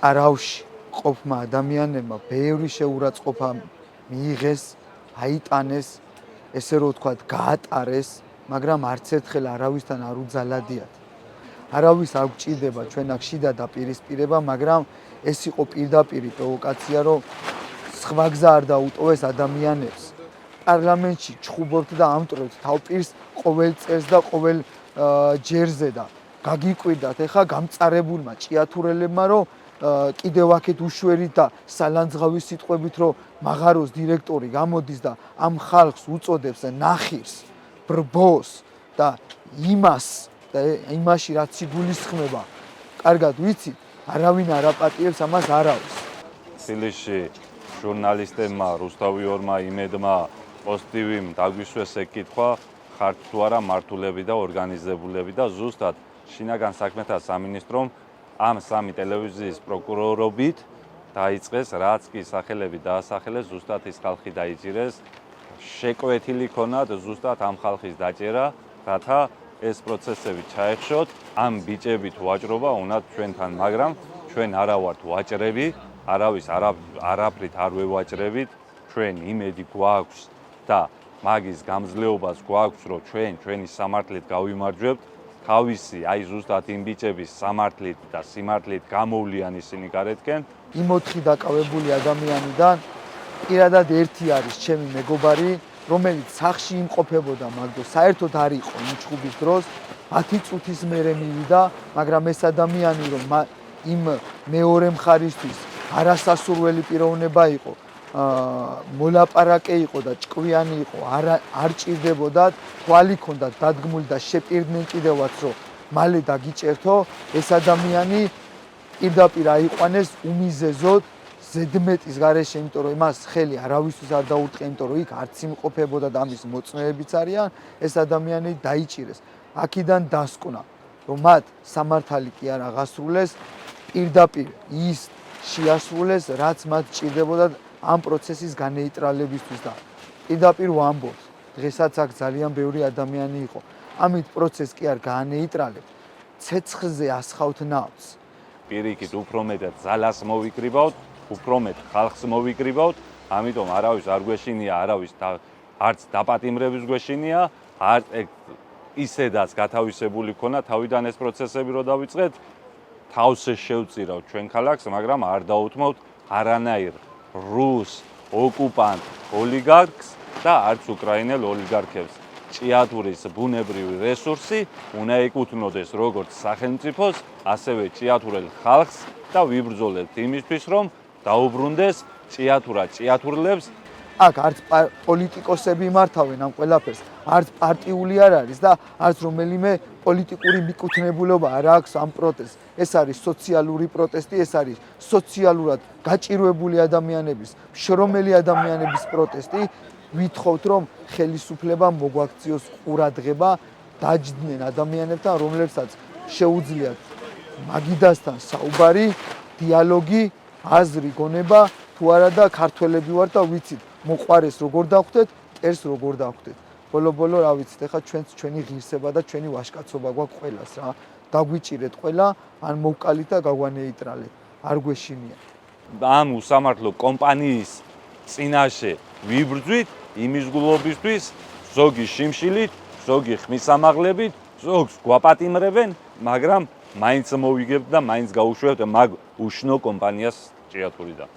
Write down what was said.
არავში ყოფმა ადამიანებმა ბევრი შეურაცხყოფა მიიღეს, აიტანეს, ესე რომ ვთქვათ, გაატარეს, მაგრამ არც ერთხელ არავისთან არ უძალადიათ. არავის არ გჭირდება ჩვენ აქ შიდა დაპირისპირება, მაგრამ ეს იყო პირდაპირი პროვოკაცია, რომ სხვა გზა არ დაუტოვეს ადამიანებს. პარლამენტში ჩხუბობთ და ამტვრევთ თავპირს ყოველ წელს და ყოველ ჯერზე და გაგიკვირდათ ეხა გამწარებულმა ჭიათურელებმა, რომ კიდევ აქეთ უშვერით და სალანძღავის სიტყვებით, რომ მაღაროს დირექტორი გამოდის და ამ ხალხს უწოდებს ნახირს, ბრბოს და იმას და იმაში რაც იგულისხმება. კარგად ვიცით, არავინ არ აპატიებს ამას არავის. თბილისში ჟურნალისტებმა, რუსთავიორმა, იმედმა, პოზიტივიმ დაგვისვეს ეკითხვა, ხართ თუ არა მართულები და ორგანიზებულები და ზუსტად შინაგან საქმეთა სამინისტრომ ამ სამი ტელევიზიის პროკურორობით დაიწყეს, რაც კი სახელები დაასახელეს, ზუსტად ის ხალხი დაიჭირეს, შეკვეთილი ქონათ ზუსტად ამ ხალხის დაჭერა, რათა ეს პროცესები ჩაეხშოთ, ამ ბიჭებით ვაჭრობა უნდათ ჩვენთან, მაგრამ ჩვენ არა ვართ ვაჭრები, არავის არაფრით არ ვევაჭრებით, ჩვენ იმედი გვაქვს და მაგის გამძლეობას გვაქვს, რომ ჩვენი სამართლით გავიმარჯვებთ, თავისი აი ზუსტად იმ ბიჭების სამართლით და სიმართლით გამოვლიან ისინი გარეთკენ. იმ 4 დაკავებული ადამიანიდან პირადად ერთი არის ჩემი მეგობარი, რომელიც სახში იმყოფებოდა, მაგრამ საერთოდ არ იყო იმ ჩხუბის დროს, 10 წუთის მერე მივიდა, მაგრამ ეს ადამიანი რომ იმ მეორე მხარისთვის არასასურველი პიროვნება იყო, მოლაპარაკე იყო და ჭკვიანი იყო, არ ჭირდებოდათ, თვალი ჰქონდათ დადგმული და შეპირდნენ კიდევაც, რომ მალე დაგიჭერთო, ეს ადამიანი პირდაპირ აიყვანეს უმიზეზოდ ზედმეტის გარეშე, იმიტომ რომ იმას ხელი არავისთვის არ დაუწყია, იმიტომ რომ იქ არც იმყოფებოდა და ამის მოწმეებიც არიან, ეს ადამიანი დაიჭირეს. აქედან დასკვნა, რომ მათ სამართალი კი არ აღასრულეს, პირდაპირ ის შეასრულეს, რაც მათ ჭირდებოდა ამ პროცესის განეიტრალებისთვის და პირდაპირ ვამბობთ, დღესაც აქ ძალიან ბევრი ადამიანი იყო. ამით პროცესს კი არ გაანეიტრალებთ, ცეცხლზე ასხავთ ნავს. პირიქით უფრო მეტად ძალას მოვიკრიბავთ, უფრო მეტ ხალხს მოვიკრიბავთ, ამიტომ არავის არ გვეშინია, არავის არც დაპატიმრების გვეშინია, არც ისედაც გათავისებული ქონა თავიდან ეს პროცესები რო დავიწყეთ, თავს შევწირავთ ჩვენ ქალაქს, მაგრამ არ დაუთმოთ არანაირ რუს ოკუპანტ ოლიგარქს და არც უკრაინელ ოლიგარქებს. ჭიათურის ბუნებრივი რესურსი უნდა ეკუთვნოდეს როგორც სახელმწიფოს, ასევე ჭიათურელ ხალხს და ვიბრძოლებთ იმისთვის, რომ დაუბრუნდეს ჭიათურა ჭიათურლებს. აქ არც პოლიტიკოსები მართავენ ამ ყველაფერს, არც პარტიული არ არის და არც რომელიმე პოლიტიკური მიკუთვნებულობა არ აქვს ამ პროტესტს. ეს არის სოციალური პროტესტი, ეს არის სოციალურად გაჭირვებული ადამიანების, შრომელი ადამიანების პროტესტი. ვითხოვთ, რომ ხელისუფლებამ მოგვაქციოს ყურადღება, დაჯდნენ ადამიანებთან, რომლებსაც შეუძლიათ მაგიდასთან საუბარი, დიალოგი, აზრი, გონება, თუ არა და ქართველები ვართ და ვიცით, მოყვარეს როგორ დავხვდეთ, ტერს როგორ დავხვდეთ. ბოლო-ბოლო რა ვიცით, ეხლა ჩვენც ჩვენი ღირსება და ჩვენი ვაჟკაცობა გვაქვს ყველას რა. დაგვიჭირეთ ყველა, ან მოვკალით და გაგვანეიტრალეთ. არ გვეშინია. ამ უსამართლო კომპანიის წინაშე ვიბრძვით იმის გულობისთვის, ზოგი შიმშილით, ზოგი ხმისამაღლებით, ზოგს გვაპატიმრებენ, მაგრამ მაინც მოვიგებთ და მაინც გაუშვებთ მაგ უშნო კომპანიას ჭიათურიდან.